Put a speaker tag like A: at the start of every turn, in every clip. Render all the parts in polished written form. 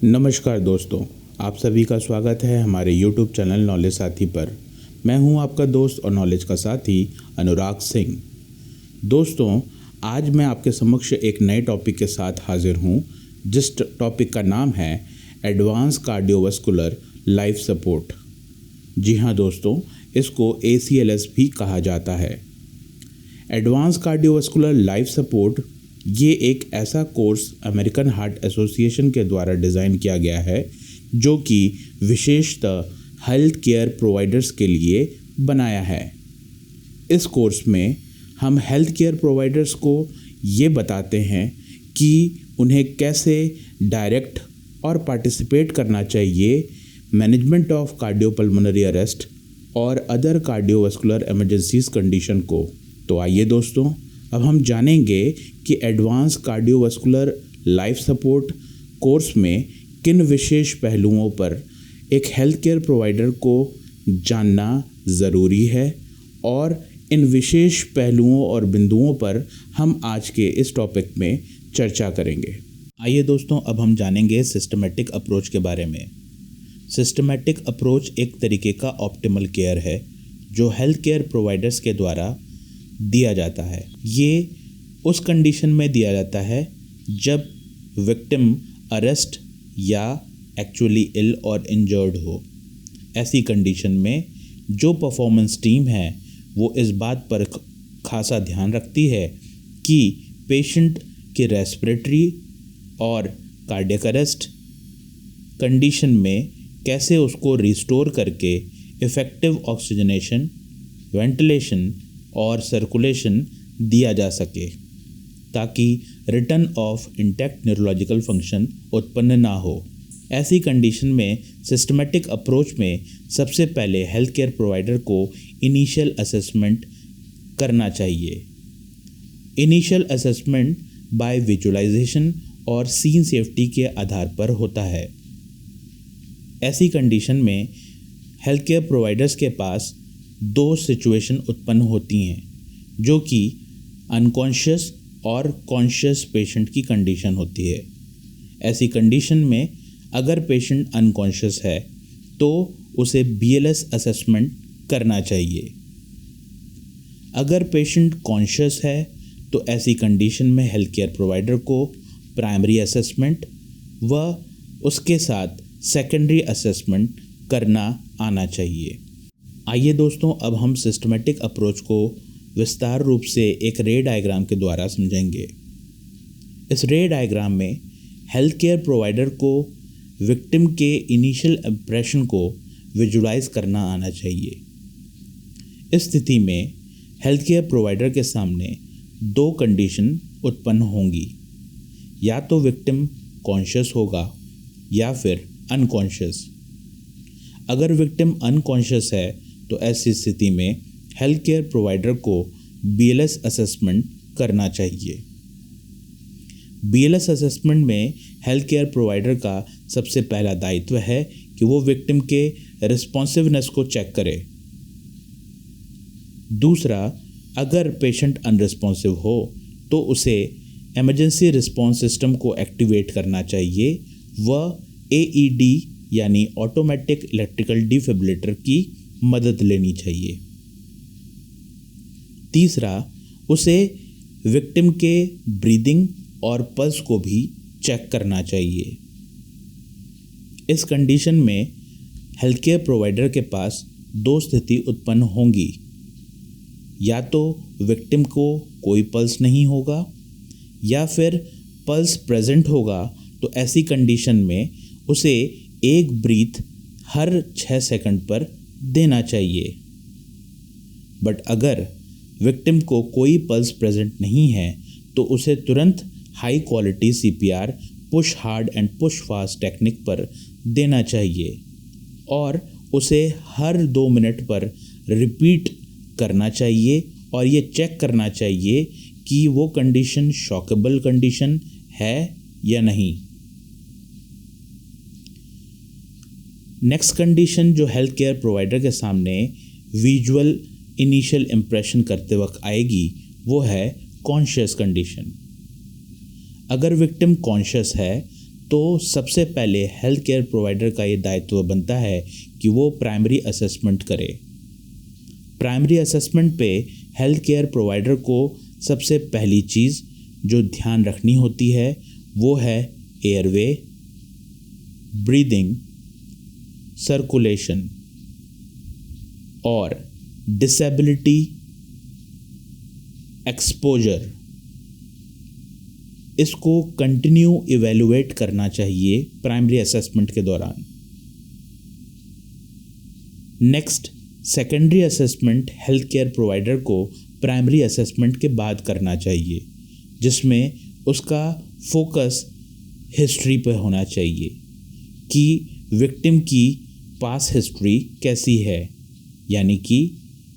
A: नमस्कार दोस्तों, आप सभी का स्वागत है हमारे YouTube चैनल नॉलेज साथी पर। मैं हूं आपका दोस्त और नॉलेज का साथी अनुराग सिंह। दोस्तों, आज मैं आपके समक्ष एक नए टॉपिक के साथ हाजिर हूं, जिस टॉपिक का नाम है एडवांस कार्डियोवास्कुलर लाइफ सपोर्ट। जी हां दोस्तों, इसको ACLS भी कहा जाता है। एडवांस कार्डियोवास्कुलर लाइफ सपोर्ट ये एक ऐसा कोर्स अमेरिकन हार्ट एसोसिएशन के द्वारा डिज़ाइन किया गया है, जो कि विशेषतः हेल्थ केयर प्रोवाइडर्स के लिए बनाया है। इस कोर्स में हम हेल्थ केयर प्रोवाइडर्स को ये बताते हैं कि उन्हें कैसे डायरेक्ट और पार्टिसिपेट करना चाहिए मैनेजमेंट ऑफ कार्डियोपल्मोनरी अरेस्ट और अदर कार्डियोवास्कुलर इमरजेंसीज कंडीशन को। तो आइए दोस्तों, अब हम जानेंगे कि advance cardiovascular life support course में किन विशेष पहलुओं पर एक हेल्थ केयर प्रोवाइडर को जानना ज़रूरी है, और इन विशेष पहलुओं और बिंदुओं पर हम आज के इस टॉपिक में चर्चा करेंगे। आइए दोस्तों, अब हम जानेंगे सिस्टमेटिक अप्रोच के बारे में। सिस्टमेटिक अप्रोच एक तरीके का ऑप्टिमल केयर है जो हेल्थ केयर प्रोवाइडर्स के द्वारा दिया जाता है। ये उस कंडीशन में दिया जाता है जब विक्टिम अरेस्ट या एक्चुअली इल और इंजर्ड हो। ऐसी कंडीशन में जो परफॉर्मेंस टीम है वो इस बात पर खासा ध्यान रखती है कि पेशेंट के रेस्पिरेटरी और कार्डियक अरेस्ट कंडीशन में कैसे उसको रिस्टोर करके इफ़ेक्टिव ऑक्सीजनेशन, वेंटिलेशन और सर्कुलेशन दिया जा सके, ताकि return of intact neurological function उत्पन्न ना हो। ऐसी कंडीशन में सिस्टमेटिक अप्रोच में सबसे पहले हेल्थ केयर प्रोवाइडर को इनिशियल असेसमेंट करना चाहिए। इनिशियल असेसमेंट बाय विजुअलाइजेशन और सीन सेफ्टी के आधार पर होता है। ऐसी कंडीशन में हेल्थ केयर प्रोवाइडर्स के पास दो सिचुएशन उत्पन्न होती हैं, जो कि अनकॉन्शियस और कॉन्शियस पेशेंट की कंडीशन होती है। ऐसी कंडीशन में अगर पेशेंट अनकॉन्शियस है तो उसे BLS असेसमेंट करना चाहिए। अगर पेशेंट कॉन्शियस है तो ऐसी कंडीशन में हेल्थ केयर प्रोवाइडर को प्राइमरी असेसमेंट व उसके साथ सेकेंडरी असेसमेंट करना आना चाहिए। आइए दोस्तों, अब हम सिस्टमेटिक अप्रोच को विस्तार रूप से एक रे डायग्राम के द्वारा समझेंगे। इस रे डायग्राम में हेल्थ केयर प्रोवाइडर को विक्टिम के इनिशियल इंप्रेशन को विजुलाइज करना आना चाहिए। इस स्थिति में हेल्थ केयर प्रोवाइडर के सामने दो कंडीशन उत्पन्न होंगी, या तो विक्टिम कॉन्शियस होगा या फिर अनकॉन्शियस। अगर विक्टिम अनकॉन्शियस है तो ऐसी स्थिति में हेल्थ केयर प्रोवाइडर को BLS असेसमेंट करना चाहिए। BLS असेसमेंट में हेल्थ केयर प्रोवाइडर का सबसे पहला दायित्व है कि वो विक्टिम के रिस्पॉन्सिवनेस को चेक करे। दूसरा, अगर पेशेंट अनरिस्पॉन्सिव हो तो उसे इमरजेंसी रिस्पॉन्स सिस्टम को एक्टिवेट करना चाहिए व AED यानी ऑटोमेटिक इलेक्ट्रिकल डिफिब्रिलेटर की मदद लेनी चाहिए। तीसरा, उसे विक्टिम के ब्रीदिंग और पल्स को भी चेक करना चाहिए। इस कंडीशन में हेल्थ केयर प्रोवाइडर के पास दो स्थिति उत्पन्न होंगी, या तो विक्टिम को कोई पल्स नहीं होगा या फिर पल्स प्रेजेंट होगा। तो ऐसी कंडीशन में उसे एक ब्रीथ हर 6 सेकंड पर देना चाहिए। बट अगर विक्टिम को कोई पल्स प्रेजेंट नहीं है तो उसे तुरंत high quality CPR push hard and push fast technique पर देना चाहिए, और उसे हर 2 मिनट पर रिपीट करना चाहिए और ये चेक करना चाहिए कि वो कंडीशन शॉकेबल कंडीशन है या नहीं। नेक्स्ट कंडीशन जो हेल्थ केयर प्रोवाइडर के सामने विजुअल इनिशियल इम्प्रेशन करते वक्त आएगी वो है कॉन्शियस कंडीशन। अगर विक्टिम कॉन्शियस है तो सबसे पहले हेल्थ केयर प्रोवाइडर का ये दायित्व बनता है कि वो प्राइमरी असेसमेंट करे। प्राइमरी असेसमेंट पे हेल्थ केयर प्रोवाइडर को सबसे पहली चीज़ जो ध्यान रखनी होती है वो है एयरवे, ब्रीदिंग, सर्कुलेशन और डिसेबिलिटी एक्सपोजर। इसको कंटिन्यू इवेलुएट करना चाहिए प्राइमरी असेसमेंट के दौरान। Next, secondary assessment health care provider को प्राइमरी असेसमेंट के बाद करना चाहिए, जिसमें उसका फोकस हिस्ट्री पर होना चाहिए कि विक्टिम की पास हिस्ट्री कैसी है, यानी कि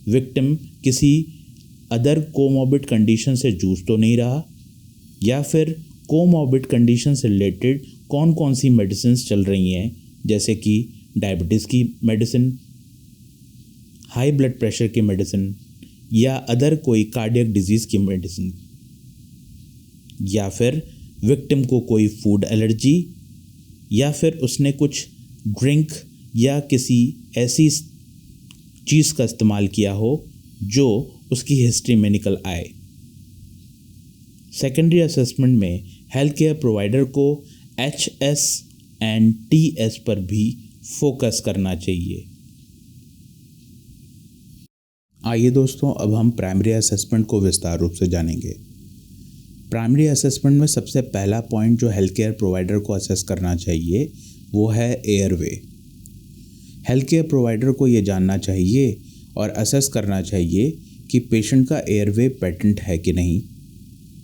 A: विक्टिम किसी अदर कोमॉर्बिड कंडीशन से जूझ तो नहीं रहा, या फिर कोमॉर्बिड कंडीशन से रिलेटेड कौन कौन सी मेडिसिन चल रही हैं, जैसे कि डायबिटीज़ की मेडिसिन, हाई ब्लड प्रेशर की मेडिसिन, या अदर कोई कार्डियक डिजीज़ की मेडिसिन, या फिर विक्टिम को कोई फूड एलर्जी, या फिर उसने कुछ ड्रिंक या किसी ऐसी चीज़ का इस्तेमाल किया हो जो उसकी हिस्ट्री में निकल आए। सेकेंडरी असेसमेंट में हेल्थ केयर प्रोवाइडर को HS एंड TS पर भी फोकस करना चाहिए। आइए दोस्तों, अब हम प्राइमरी असेसमेंट को विस्तार रूप से जानेंगे। प्राइमरी असेसमेंट में सबसे पहला पॉइंट जो हेल्थ केयर प्रोवाइडर को असेस करना चाहिए वो है एयरवे। हेल्थ केयर प्रोवाइडर को ये जानना चाहिए और असेस करना चाहिए कि पेशेंट का एयरवे पेटेंट है कि नहीं।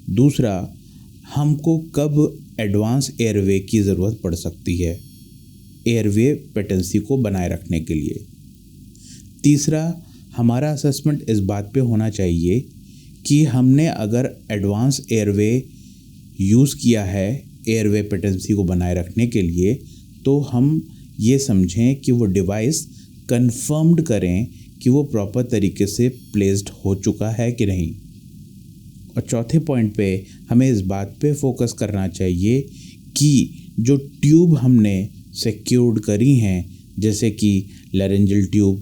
A: दूसरा, हमको कब एडवांस एयरवे की ज़रूरत पड़ सकती है एयरवे पेटेंसी को बनाए रखने के लिए। तीसरा, हमारा असेसमेंट इस बात पे होना चाहिए कि हमने अगर एडवांस एयरवे यूज़ किया है एयरवे पेटेंसी को बनाए रखने के लिए, तो हम ये समझें कि वो डिवाइस कंफर्म्ड करें कि वो प्रॉपर तरीके से प्लेस्ड हो चुका है कि नहीं। और चौथे पॉइंट पे हमें इस बात पे फोकस करना चाहिए कि जो ट्यूब हमने सिक्योर्ड करी हैं, जैसे कि लैरेंजल ट्यूब,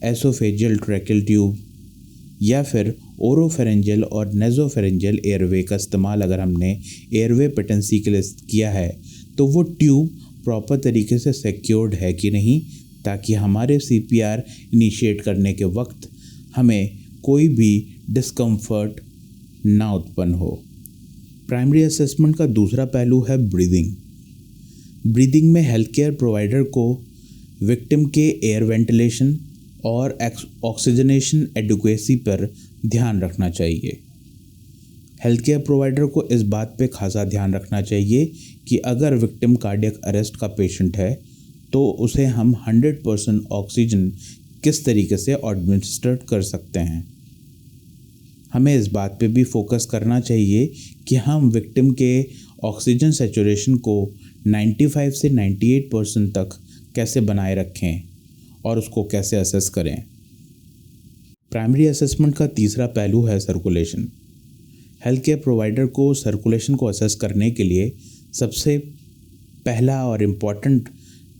A: एसोफेजियल ट्रैकेल ट्यूब या फिर ओरोफेरेंजियल और नेजोफेरेंजियल एयरवे का इस्तेमाल अगर हमने एयरवे पेटेंसी के लिए किया है, तो वो ट्यूब प्रॉपर तरीके से सिक्योर्ड है कि नहीं, ताकि हमारे CPR इनिशिएट करने के वक्त हमें कोई भी डिस्कम्फर्ट ना उत्पन्न हो। प्राइमरी असेसमेंट का दूसरा पहलू है ब्रीदिंग। ब्रीदिंग में हेल्थ केयर प्रोवाइडर को विक्टिम के एयर वेंटिलेशन और ऑक्सीजनेशन एडिक्वेसी पर ध्यान रखना चाहिए। हेल्थ केयर प्रोवाइडर को इस बात पे खासा ध्यान रखना चाहिए कि अगर विक्टिम कार्डियक अरेस्ट का पेशेंट है तो उसे हम 100% ऑक्सीजन किस तरीके से एडमिनिस्टर कर सकते हैं। हमें इस बात पे भी फोकस करना चाहिए कि हम विक्टिम के ऑक्सीजन सैचुरेशन को 95 से 98% तक कैसे बनाए रखें और उसको कैसे असेस करें। प्राइमरी असेसमेंट का तीसरा पहलू है सर्कुलेशन। हेल्थ केयर प्रोवाइडर को सर्कुलेशन को असेस करने के लिए सबसे पहला और इम्पॉर्टेंट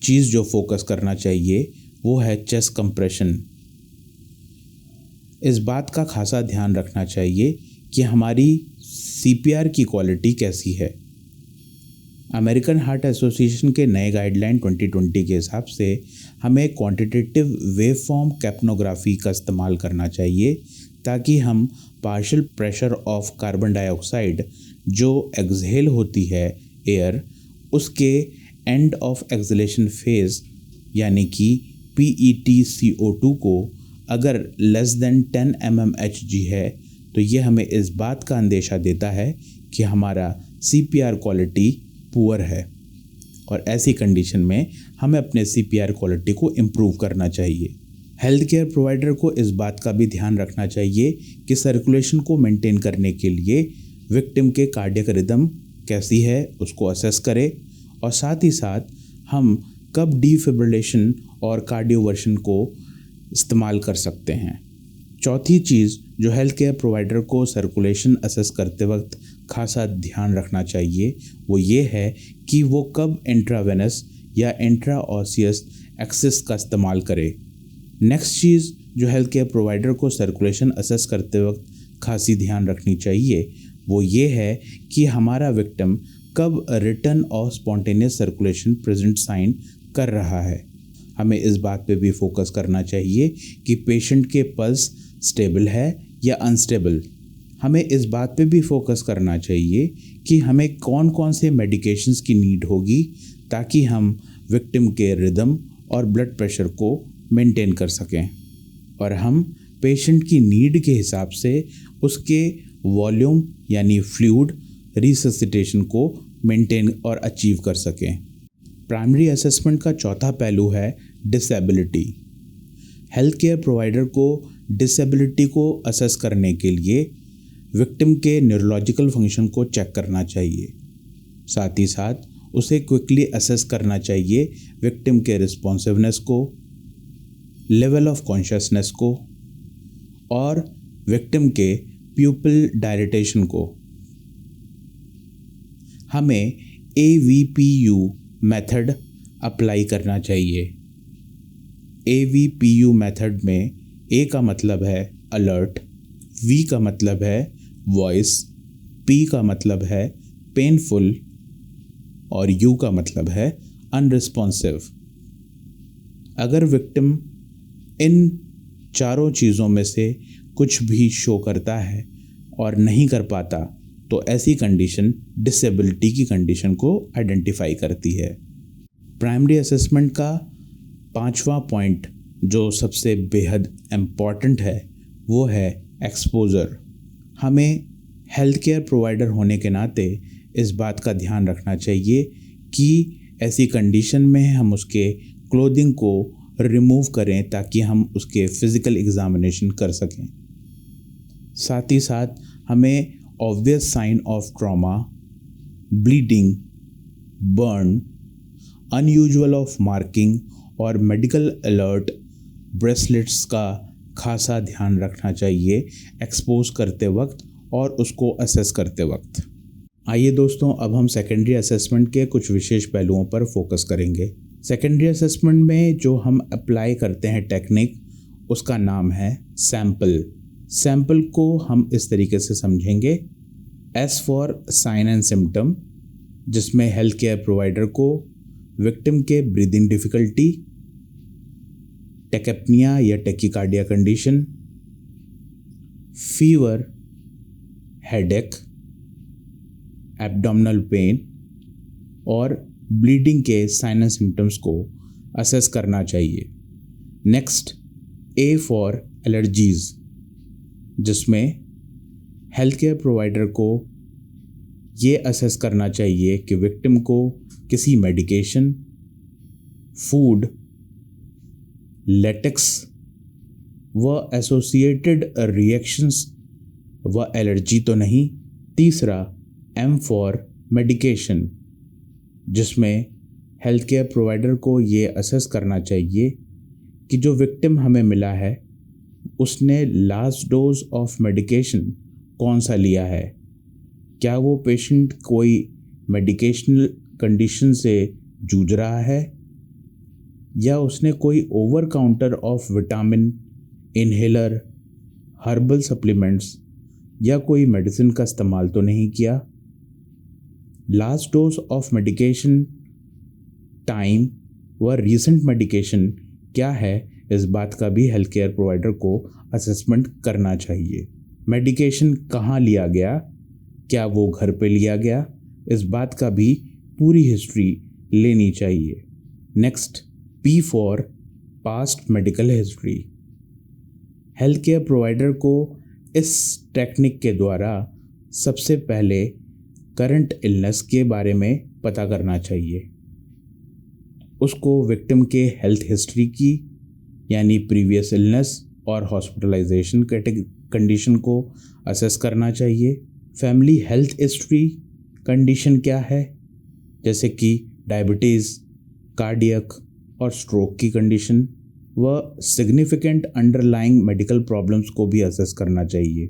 A: चीज़ जो फोकस करना चाहिए वो है चेस्ट कंप्रेशन। इस बात का खासा ध्यान रखना चाहिए कि हमारी CPR की क्वालिटी कैसी है। अमेरिकन हार्ट एसोसिएशन के नए गाइडलाइन 2020 के हिसाब से हमें क्वांटिटेटिव वेवफॉर्म कैप्नोग्राफी का इस्तेमाल करना चाहिए, ताकि हम partial pressure of carbon dioxide जो एक्सहेल होती है एयर, उसके एंड ऑफ एक्सलेशन फेज यानी कि PET-CO2 को अगर लेस देन 10 mmHg है तो ये हमें इस बात का अंदेशा देता है कि हमारा CPR क्वालिटी पुअर है, और ऐसी कंडीशन में हमें अपने CPR क्वालिटी को इम्प्रूव करना चाहिए। हेल्थ केयर प्रोवाइडर को इस बात का भी ध्यान रखना चाहिए कि सर्कुलेशन को मेंटेन करने के लिए विक्टिम के कार्डियक रिदम कैसी है उसको असेस करे, और साथ ही साथ हम कब डिफिब्रिलेशन और कार्डियोवर्शन को इस्तेमाल कर सकते हैं। चौथी चीज़ जो हेल्थ केयर प्रोवाइडर को सर्कुलेशन असेस करते वक्त खासा ध्यान रखना चाहिए वो ये है कि वो कब इंट्रावेनस या इंट्राऑसियस एक्सेस का इस्तेमाल करे। नेक्स्ट चीज़ जो हेल्थ केयर प्रोवाइडर को सर्कुलेशन असेस करते वक्त खासी ध्यान रखनी चाहिए वो ये है कि हमारा विक्टिम कब रिटर्न और स्पॉन्टेनियस सर्कुलेशन प्रेजेंट साइन कर रहा है। हमें इस बात पे भी फोकस करना चाहिए कि पेशेंट के पल्स स्टेबल है या अनस्टेबल। हमें इस बात पे भी फोकस करना चाहिए कि हमें कौन कौन से मेडिकेशंस की नीड होगी ताकि हम विक्टिम के रिदम और ब्लड प्रेशर को मेंटेन कर सकें और हम पेशेंट की नीड के हिसाब से उसके वॉल्यूम यानी फ्लूइड रिससिटेशन को मेंटेन और अचीव कर सकें। प्राइमरी असेसमेंट का चौथा पहलू है डिसेबिलिटी। हेल्थ केयर प्रोवाइडर को डिसेबिलिटी को असेस करने के लिए विक्टिम के न्यूरोलॉजिकल फंक्शन को चेक करना चाहिए। साथ ही साथ उसे क्विकली असेस करना चाहिए विक्टिम के रिस्पॉन्सिवनेस को, लेवल ऑफ कॉन्शियसनेस को और विक्टिम के प्यूपिल डायलेटेशन को। हमें AVPU मेथड अप्लाई करना चाहिए। AVPU मेथड में A का मतलब है अलर्ट, V का मतलब है वॉइस, P का मतलब है पेनफुल और U का मतलब है अनरिस्पॉन्सिव। अगर विक्टिम इन चारों चीज़ों में से कुछ भी शो करता है और नहीं कर पाता तो ऐसी कंडीशन डिसेबिलिटी की कंडीशन को आइडेंटिफाई करती है। प्राइमरी असेसमेंट का पांचवा पॉइंट जो सबसे बेहद इम्पॉर्टेंट है वो है एक्सपोजर। हमें हेल्थ केयर प्रोवाइडर होने के नाते इस बात का ध्यान रखना चाहिए कि ऐसी कंडीशन में हम उसके क्लोथिंग को रिमूव करें ताकि हम उसके फिज़िकल एग्जामिनेशन कर सकें। साथ ही साथ हमें obvious sign of trauma, bleeding, burn, unusual of marking और मेडिकल अलर्ट ब्रेसलेट्स का खासा ध्यान रखना चाहिए एक्सपोज करते वक्त और उसको असेस करते वक्त। आइए दोस्तों, अब हम सेकेंडरी असेसमेंट के कुछ विशेष पहलुओं पर फोकस करेंगे। सेकेंडरी असेसमेंट में जो हम अप्लाई करते हैं टेक्निक उसका नाम है सैंपल। सैंपल को हम इस तरीके से समझेंगे, S for sign and symptom, जिसमें हेल्थ केयर प्रोवाइडर को विक्टिम के ब्रीदिंग डिफ़िकल्टी, टेकेप्निया या tachycardia condition, fever, headache, abdominal pain और ब्लीडिंग के साइन एंड सिम्टम्स को असेस करना चाहिए। नेक्स्ट, ए फॉर एलर्जीज़, जिसमें हेल्थ केयर प्रोवाइडर को ये असेस करना चाहिए कि विक्टिम को किसी मेडिकेशन, फूड, लेटेक्स व एसोसिएटेड रिएक्शंस व एलर्जी तो नहीं। तीसरा, एम फॉर मेडिकेशन, जिसमें हेल्थ केयर प्रोवाइडर को ये असेस करना चाहिए कि जो विक्टिम हमें मिला है उसने लास्ट डोज ऑफ मेडिकेशन कौन सा लिया है। क्या वो पेशेंट कोई मेडिकेशनल कंडीशन से जूझ रहा है या उसने कोई over counter of vitamin, inhaler, herbal supplements या कोई मेडिसिन का इस्तेमाल तो नहीं किया। Last dose of medication time व रीसेंट मेडिकेशन क्या है, इस बात का भी हेल्थ केयर प्रोवाइडर को असेसमेंट करना चाहिए। मेडिकेशन कहाँ लिया गया, क्या वो घर पे लिया गया, इस बात का भी पूरी हिस्ट्री लेनी चाहिए। Next, P for past medical history. Health care provider को इस टेक्निक के द्वारा सबसे पहले करंट इलनेस के बारे में पता करना चाहिए। उसको विक्टिम के हेल्थ हिस्ट्री की यानी प्रीवियस इलनेस और हॉस्पिटलाइजेशन कंडीशन को असेस करना चाहिए। फैमिली हेल्थ हिस्ट्री कंडीशन क्या है, जैसे कि डायबिटीज़, कार्डियक और स्ट्रोक की कंडीशन व सिग्निफिकेंट अंडरलाइंग मेडिकल प्रॉब्लम्स को भी असेस करना चाहिए।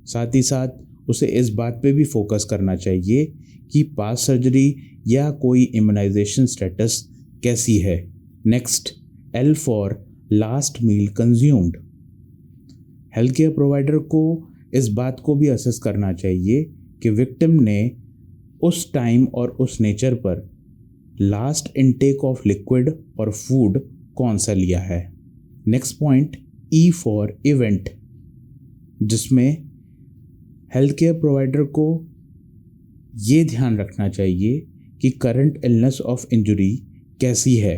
A: साथ ही साथ उसे इस बात पे भी फोकस करना चाहिए कि पास्ट सर्जरी या कोई इम्यूनाइजेशन स्टेटस कैसी है। Next, L for last meal consumed. Health care provider को इस बात को भी असेस करना चाहिए कि विक्टिम ने उस टाइम और उस नेचर पर लास्ट इनटेक ऑफ लिक्विड और फूड कौन सा लिया है। Next point, E for event, जिसमें हेल्थ केयर प्रोवाइडर को ये ध्यान रखना चाहिए कि करंट इलनेस ऑफ इंजरी कैसी है,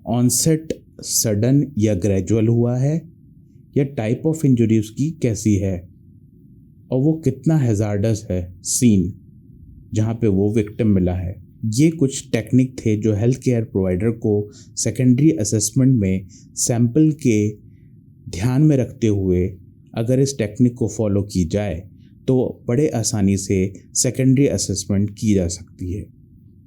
A: ऑनसेट सडन या ग्रेजुअल हुआ है, या टाइप ऑफ इंजरी उसकी कैसी है, और वो कितना हैजार्डस है सीन जहाँ पे वो विक्टिम मिला है। ये कुछ टेक्निक थे जो हेल्थ केयर प्रोवाइडर को सेकेंडरी असेसमेंट में सैंपल के ध्यान में रखते हुए अगर इस टेक्निक को फॉलो की जाए तो बड़े आसानी से सेकेंडरी असेसमेंट की जा सकती है।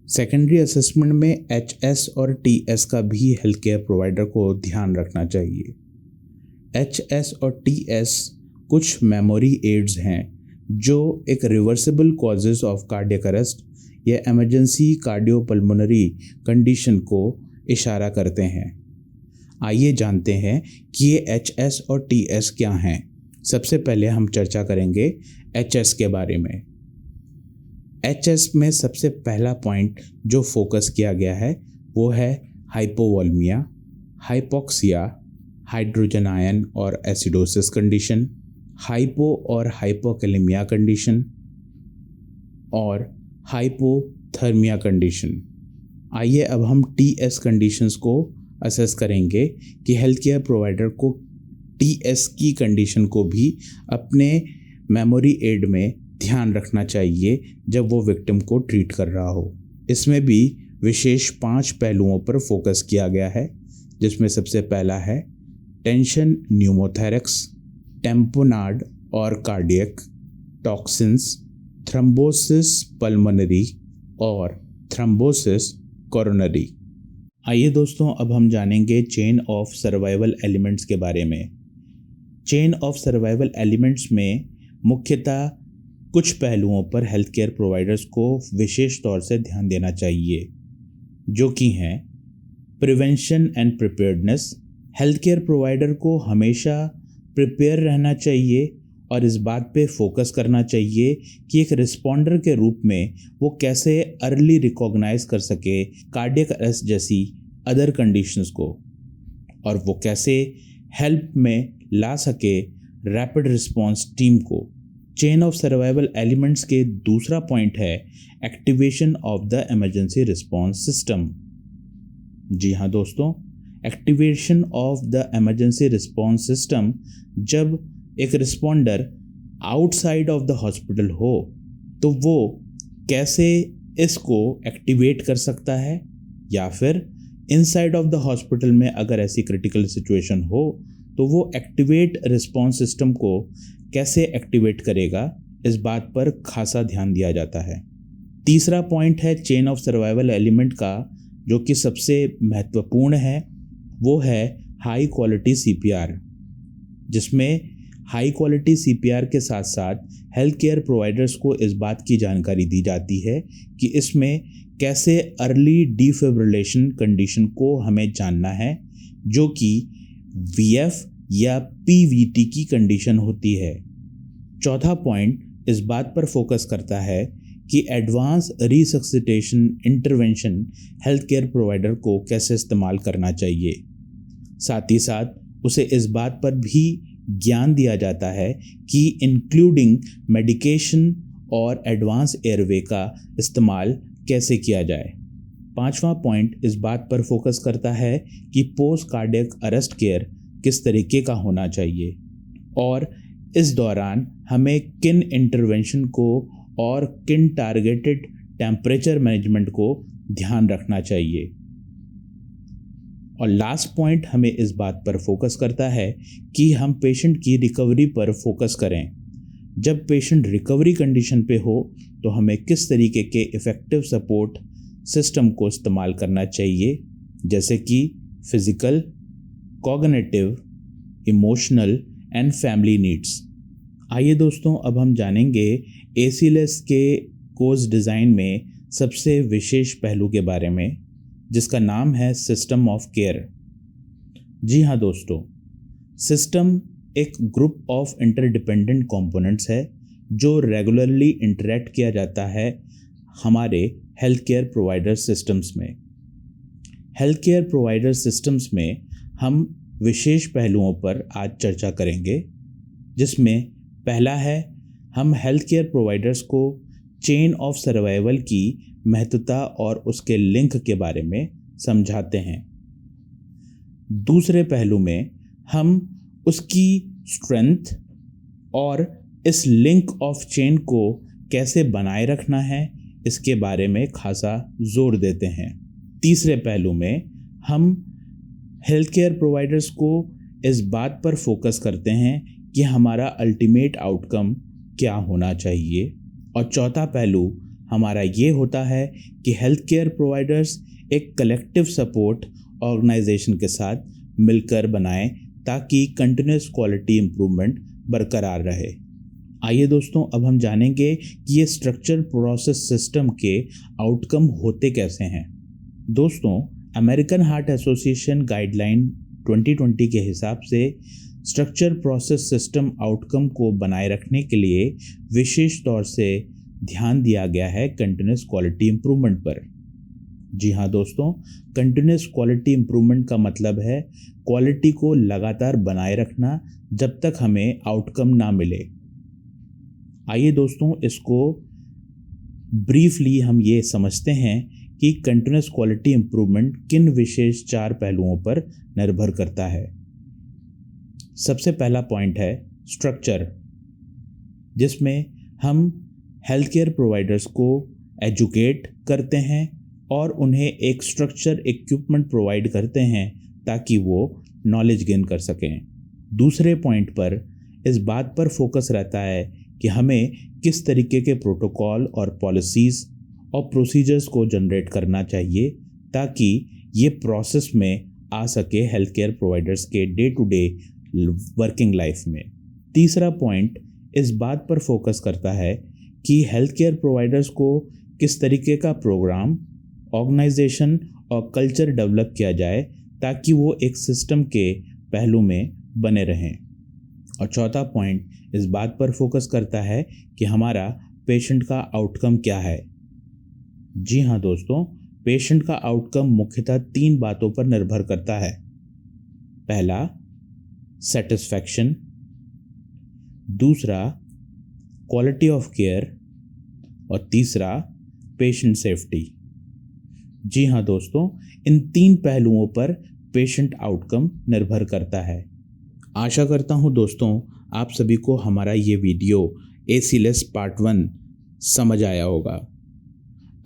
A: सेकेंडरी असेसमेंट में HS और TS का भी हेल्थ केयर प्रोवाइडर को ध्यान रखना चाहिए। HS और TS कुछ मेमोरी एड्स हैं जो एक reversible causes of cardiac arrest या इमरजेंसी कार्डियोपल्मोनरी कंडीशन को इशारा करते हैं। आइए जानते हैं कि ये HS और TS क्या हैं। सबसे पहले हम चर्चा करेंगे HS के बारे में। HS में सबसे पहला पॉइंट जो फोकस किया गया है वो है हाइपोवोल्मिया, हाइपोक्सिया, हाइड्रोजन आयन और एसिडोसिस कंडीशन, हाइपो और हाइपोकैलेमिया कंडीशन और हाइपोथर्मिया कंडीशन। आइए अब हम TS कंडीशंस को असेस करेंगे कि हेल्थ केयर प्रोवाइडर को TS की कंडीशन को भी अपने मेमोरी एड में ध्यान रखना चाहिए जब वो विक्टिम को ट्रीट कर रहा हो। इसमें भी विशेष 5 पहलुओं पर फोकस किया गया है, जिसमें सबसे पहला है टेंशन न्यूमोथेरेक्स, टेम्पोनाड और कार्डियक, टॉक्सिन्स, थ्रोम्बोसिस पल्मोनरी और थ्रोम्बोसिस कोरोनरी। आइए दोस्तों, अब हम जानेंगे चेन ऑफ सर्वाइवल एलिमेंट्स के बारे में। चेन ऑफ सर्वाइवल एलिमेंट्स में मुख्यतः कुछ पहलुओं पर हेल्थ केयर प्रोवाइडर्स को विशेष तौर से ध्यान देना चाहिए, जो कि हैं prevention and preparedness. Health care provider को हमेशा प्रिपेयर रहना चाहिए और इस बात पे फोकस करना चाहिए कि एक रिस्पॉन्डर के रूप में वो कैसे अर्ली रिकॉग्नाइज कर सके कार्डियक अरेस्ट जैसी अदर कंडीशंस को, और वो कैसे हेल्प में ला सके रैपिड रिस्पॉन्स टीम को। चेन ऑफ सर्वाइवल एलिमेंट्स के दूसरा पॉइंट है activation of the emergency response system. जी हाँ दोस्तों, activation of the emergency response system, जब एक responder outside of the hospital हो तो वो कैसे इसको एक्टिवेट कर सकता है, या फिर इनसाइड ऑफ द हॉस्पिटल में अगर ऐसी क्रिटिकल सिचुएशन हो तो वो एक्टिवेट रिस्पॉन्स सिस्टम को कैसे एक्टिवेट करेगा, इस बात पर खासा ध्यान दिया जाता है। तीसरा पॉइंट है चेन ऑफ सर्वाइवल एलिमेंट का, जो कि सबसे महत्वपूर्ण है, वो है हाई क्वालिटी CPR, जिसमें हाई क्वालिटी CPR के साथ साथ हेल्थ केयर प्रोवाइडर्स को इस बात की जानकारी दी जाती है कि इसमें कैसे अर्ली डिफिब्रिलेशन कंडीशन को हमें जानना है, जो कि VF या PVT की कंडीशन होती है। चौथा पॉइंट इस बात पर फोकस करता है कि advance resuscitation intervention health care provider को कैसे इस्तेमाल करना चाहिए। साथ ही साथ उसे इस बात पर भी ज्ञान दिया जाता है कि इंक्लूडिंग मेडिकेशन और एडवांस एयरवे का इस्तेमाल कैसे किया जाए। पांचवा पॉइंट इस बात पर फोकस करता है कि पोस्ट कार्डियक अरेस्ट केयर किस तरीके का होना चाहिए और इस दौरान हमें किन इंटरवेंशन को और किन टारगेटेड टेम्परेचर मैनेजमेंट को ध्यान रखना चाहिए। और लास्ट पॉइंट हमें इस बात पर फोकस करता है कि हम पेशेंट की रिकवरी पर फोकस करें। जब पेशेंट रिकवरी कंडीशन पे हो तो हमें किस तरीके के इफ़ेक्टिव सपोर्ट सिस्टम को इस्तेमाल करना चाहिए, जैसे कि physical, cognitive, emotional and family needs. आइए दोस्तों, अब हम जानेंगे एसीलेस के कोर्स डिज़ाइन में सबसे विशेष पहलू के बारे में, जिसका नाम है सिस्टम ऑफ केयर। जी हाँ दोस्तों, सिस्टम एक ग्रुप ऑफ इंटरडिपेंडेंट कंपोनेंट्स है जो रेगुलरली इंटरेक्ट किया जाता है हमारे हेल्थ केयर प्रोवाइडर सिस्टम्स में। हेल्थ केयर प्रोवाइडर सिस्टम्स में हम विशेष पहलुओं पर आज चर्चा करेंगे, जिसमें पहला है, हम हेल्थ केयर प्रोवाइडर्स को चेन ऑफ सर्वाइवल की महत्वता और उसके लिंक के बारे में समझाते हैं। दूसरे पहलू में हम उसकी स्ट्रेंथ और इस लिंक ऑफ चेन को कैसे बनाए रखना है, इसके बारे में खासा जोर देते हैं। तीसरे पहलू में हम हेल्थ केयर प्रोवाइडर्स को इस बात पर फोकस करते हैं कि हमारा अल्टीमेट आउटकम क्या होना चाहिए। और चौथा पहलू हमारा ये होता है कि हेल्थ केयर प्रोवाइडर्स एक कलेक्टिव सपोर्ट ऑर्गेनाइजेशन के साथ मिलकर बनाएं ताकि कंटिन्यूस क्वालिटी इम्प्रूवमेंट बरकरार रहे। आइए दोस्तों, अब हम जानेंगे कि ये स्ट्रक्चर प्रोसेस सिस्टम के आउटकम होते कैसे हैं। दोस्तों, अमेरिकन हार्ट एसोसिएशन गाइडलाइन 2020 के हिसाब से स्ट्रक्चर प्रोसेस सिस्टम आउटकम को बनाए रखने के लिए विशेष तौर से ध्यान दिया गया है कंटिन्यूस क्वालिटी इम्प्रूवमेंट पर। जी हाँ दोस्तों, कंटिन्यूस क्वालिटी इम्प्रूवमेंट का मतलब है क्वालिटी को लगातार बनाए रखना जब तक हमें आउटकम ना मिले। आइए दोस्तों, इसको ब्रीफली हम ये समझते हैं कि कंटिन्यूस क्वालिटी इम्प्रूवमेंट किन विशेष 4 पहलुओं पर निर्भर करता है। सबसे पहला पॉइंट है स्ट्रक्चर, जिसमें हम हेल्थ केयर प्रोवाइडर्स को एजुकेट करते हैं और उन्हें एक स्ट्रक्चर इक्विपमेंट प्रोवाइड करते हैं ताकि वो नॉलेज गेन कर सकें। दूसरे पॉइंट पर इस बात पर फोकस रहता है कि हमें किस तरीके के प्रोटोकॉल और पॉलिसीज़ और प्रोसीजर्स को जनरेट करना चाहिए ताकि ये प्रोसेस में आ सके हेल्थ केयर प्रोवाइडर्स के day to day working life में। तीसरा पॉइंट इस बात पर फोकस करता है कि हेल्थ केयर प्रोवाइडर्स को किस तरीके का प्रोग्राम, ऑर्गेनाइजेशन और कल्चर डेवलप किया जाए ताकि वो एक सिस्टम के पहलू में बने रहें। और चौथा पॉइंट इस बात पर फोकस करता है कि हमारा पेशेंट का आउटकम क्या है। जी हाँ दोस्तों, पेशेंट का आउटकम मुख्यतः 3 बातों पर निर्भर करता है। पहला, सेटिस्फैक्शन। दूसरा, क्वालिटी ऑफ केयर। और तीसरा, पेशेंट सेफ्टी। जी हाँ दोस्तों, इन 3 पहलुओं पर पेशेंट आउटकम निर्भर करता है। आशा करता हूँ दोस्तों, आप सभी को हमारा ये वीडियो एसीलेस पार्ट 1 समझ आया होगा।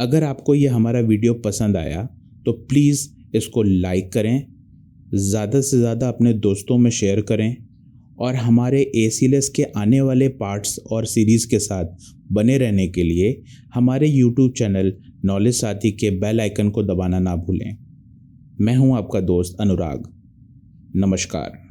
A: अगर आपको ये हमारा वीडियो पसंद आया तो प्लीज़ इसको लाइक करें, ज़्यादा से ज़्यादा अपने दोस्तों में शेयर करें और हमारे एसीलेस के आने वाले पार्ट्स और सीरीज़ के साथ बने रहने के लिए हमारे यूट्यूब चैनल नॉलेज साथी के बेल आइकन को दबाना ना भूलें। मैं हूं आपका दोस्त अनुराग। नमस्कार।